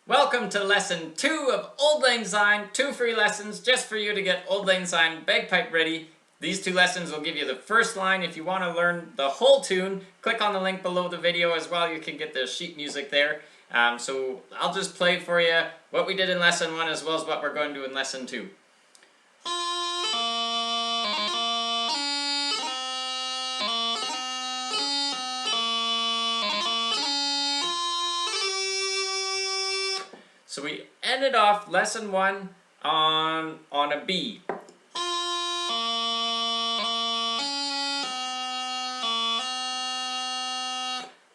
Welcome to lesson 2 of Auld Lang Syne. 2 free lessons just for you to get Auld Lang Syne bagpipe ready. These 2 lessons will give you the first line. If you want to learn the whole tune, click on the link below the video as well. You can get the sheet music there. So I'll just play for you what we did in lesson 1 as well as what we're going to do in lesson 2. So we ended off lesson 1 on a B.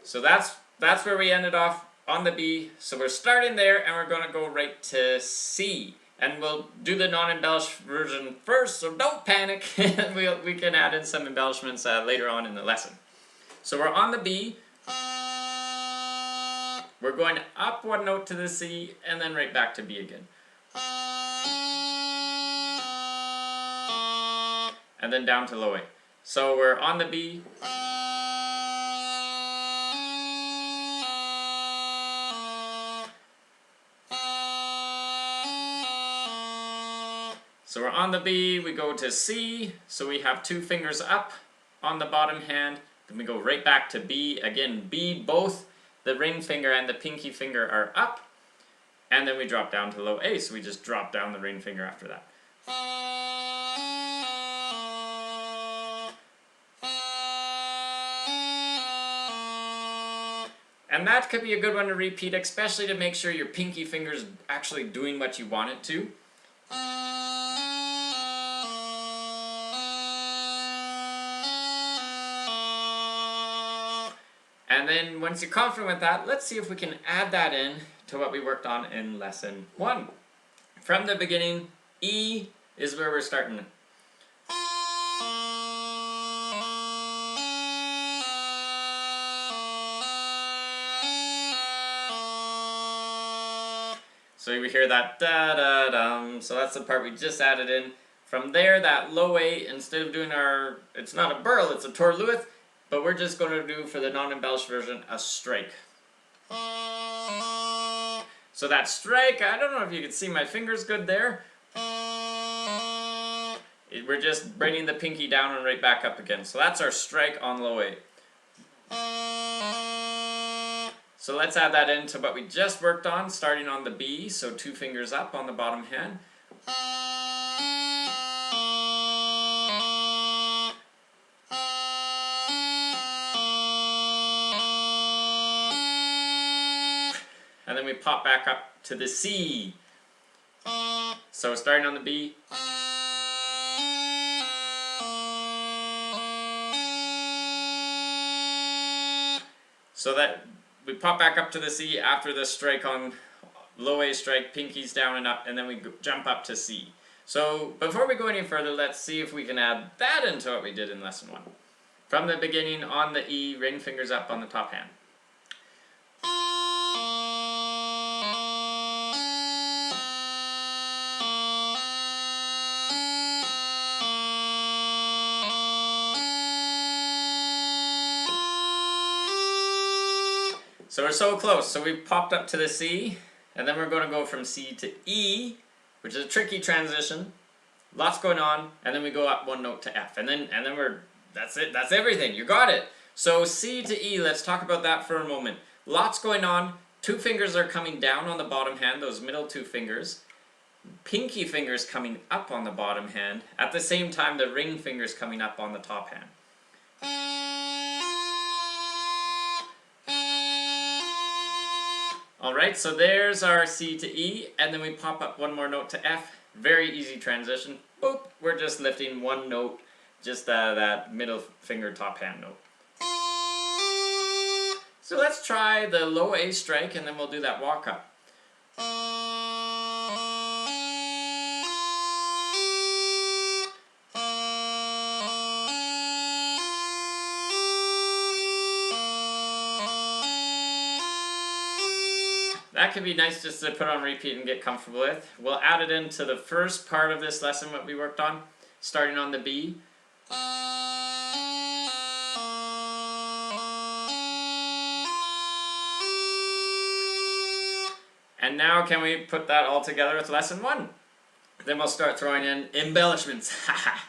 So that's where we ended off on the B. So we're starting there and we're going to go right to C. And we'll do the non-embellished version first, so don't panic. we can add in some embellishments later on in the lesson. So we're on the B. We're going up 1 note to the C and then right back to B again. And then down to low A. So we're on the B. So we're on the B, we go to C, so we have 2 fingers up on the bottom hand. Then we go right back to B. Again, B, both the ring finger and the pinky finger are up, and then we drop down to low A, so we just drop down the ring finger after that. And that could be a good one to repeat, especially to make sure your pinky finger's actually doing what you want it to. And then once you're confident with that, let's see if we can add that in to what we worked on in lesson 1. From the beginning, E is where we're starting. So we hear that da-da-dum, so that's the part we just added in. From there, that low A, instead of doing it's not a burl, it's a torluith, but we're just going to do, for the non-embellished version, a strike. So that strike, I don't know if you can see my fingers good there. We're just bringing the pinky down and right back up again. So that's our strike on low A. So let's add that into what we just worked on, starting on the B, so 2 fingers up on the bottom hand. And then we pop back up to the C. So starting on the B. So that we pop back up to the C after the strike on low A strike, pinkies down and up, and then we jump up to C. So before we go any further, let's see if we can add that into what we did in lesson 1. From the beginning, on the E, ring fingers up on the top hand. So we're so close. So we popped up to the C, and then we're going to go from C to E, which is a tricky transition. Lots going on, and then we go up 1 note to F, and then that's it. That's everything. You got it. So C to E. Let's talk about that for a moment. Lots going on. 2 fingers are coming down on the bottom hand. Those middle 2 fingers. Pinky fingers coming up on the bottom hand. At the same time, the ring fingers coming up on the top hand. Alright, so there's our C to E, and then we pop up 1 more note to F. Very easy transition. Boop! We're just lifting 1 note, just that middle finger top hand note. So let's try the low A strike, and then we'll do that walk up. That could be nice just to put on repeat and get comfortable with. We'll add it into the first part of this lesson, what we worked on, starting on the B. And now can we put that all together with lesson 1? Then we'll start throwing in embellishments. Haha.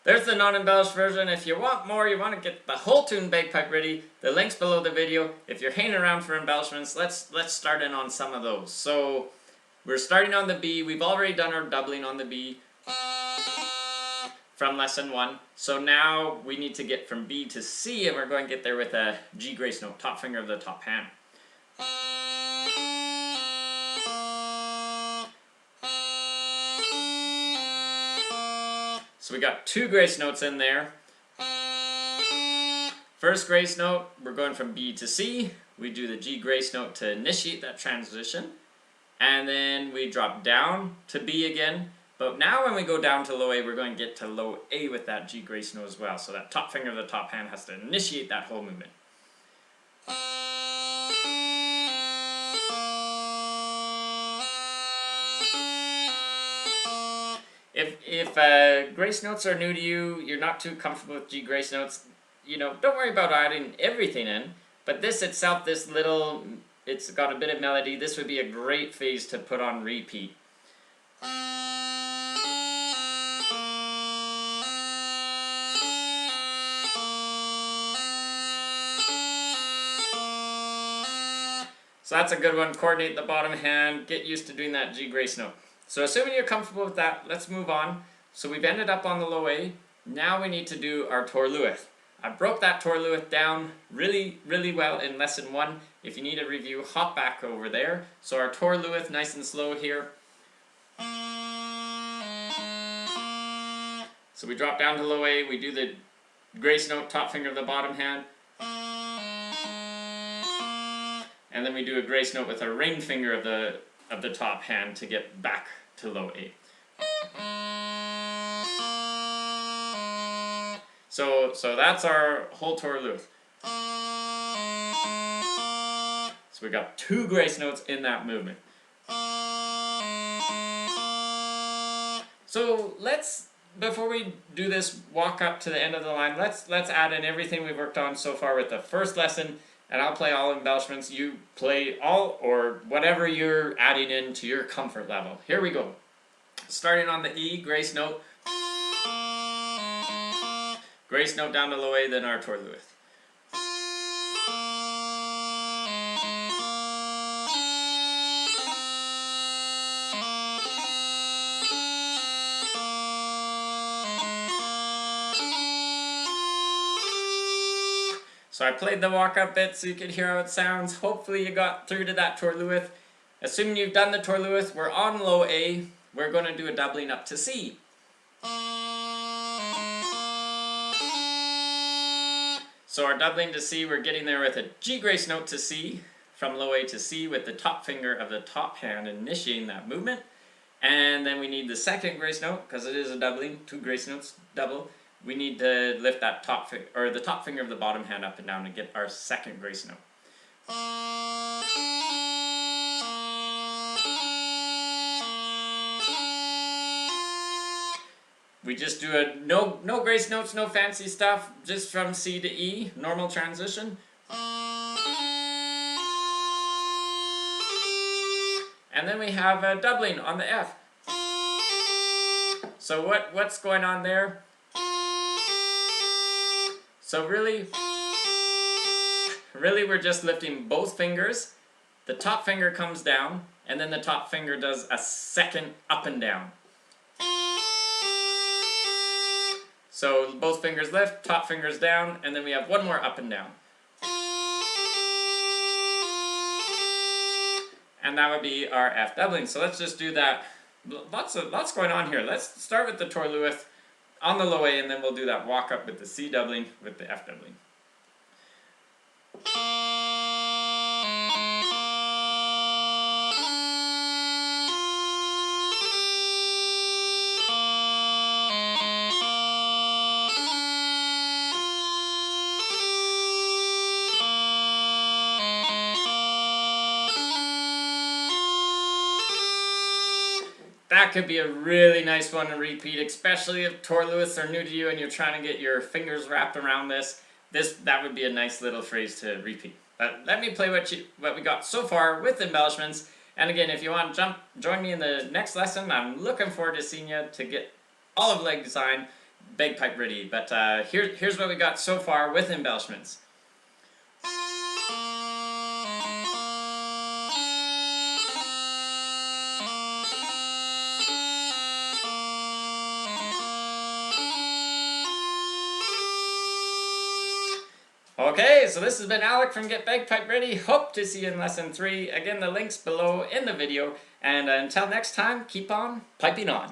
There's the non-embellished version. If you want more, you want to get the whole tune bagpipe ready, the link's below the video. If you're hanging around for embellishments, let's start in on some of those. So we're starting on the B. We've already done our doubling on the B from lesson 1. So now we need to get from B to C, and we're going to get there with a G grace note, top finger of the top hand. So we got 2 grace notes in there. First grace note, we're going from B to C. We do the G grace note to initiate that transition. And then we drop down to B again. But now when we go down to low A, we're going to get to low A with that G grace note as well. So that top finger of the top hand has to initiate that whole movement. If grace notes are new to you, you're not too comfortable with G grace notes, you know, don't worry about adding everything in. But this itself, this little, it's got a bit of melody. This would be a great phase to put on repeat. So that's a good one. Coordinate the bottom hand. Get used to doing that G grace note. So assuming you're comfortable with that, let's move on. So we've ended up on the low A. Now we need to do our Torluith. I broke that Torluith down really well in lesson 1. If you need a review, hop back over there. So our Torluith, nice and slow here. So we drop down to low A, we do the grace note, top finger of the bottom hand. And then we do a grace note with a ring finger of the top hand to get back to low A. So that's our whole Torluith. So we got 2 grace notes in that movement. So let's, before we do this walk up to the end of the line, let's add in everything we've worked on so far with the first lesson, and I'll play all embellishments. You play all or whatever you're adding in to your comfort level. Here we go. Starting on the E, grace note. Grace note down to low A, then our Torluith. So I played the walk-up bit so you could hear how it sounds. Hopefully you got through to that Torluith. Assuming you've done the Torluith, we're on low A. We're going to do a doubling up to C. So our doubling to C, we're getting there with a G grace note to C, from low A to C with the top finger of the top hand initiating that movement. And then we need the second grace note, because it is a doubling, 2 grace notes, double. We need to lift that top finger, or the top finger of the bottom hand up and down to get our second grace note. We just do a no grace notes, no fancy stuff, just from C to E, normal transition. And then we have a doubling on the F. So what's going on there? So really we're just lifting both fingers. The top finger comes down, and then the top finger does a second up and down. So both fingers lift, top fingers down, and then we have one more up and down. And that would be our F doubling. So let's just do that. Lots going on here. Let's start with the Torluith on the low A, and then we'll do that walk up with the C doubling with the F doubling. that could be a really nice one to repeat, especially if Torluiths are new to you and you're trying to get your fingers wrapped around this. That would be a nice little phrase to repeat. But let me play what we got so far with embellishments. And again, if you want to join me in the next lesson, I'm looking forward to seeing you to get all of Lang Syne bagpipe ready. But here's what we got so far with embellishments. Okay, so this has been Alec from Get Bagpipe Ready. Hope to see you in lesson 3. Again, the link's below in the video. And until next time, keep on piping on.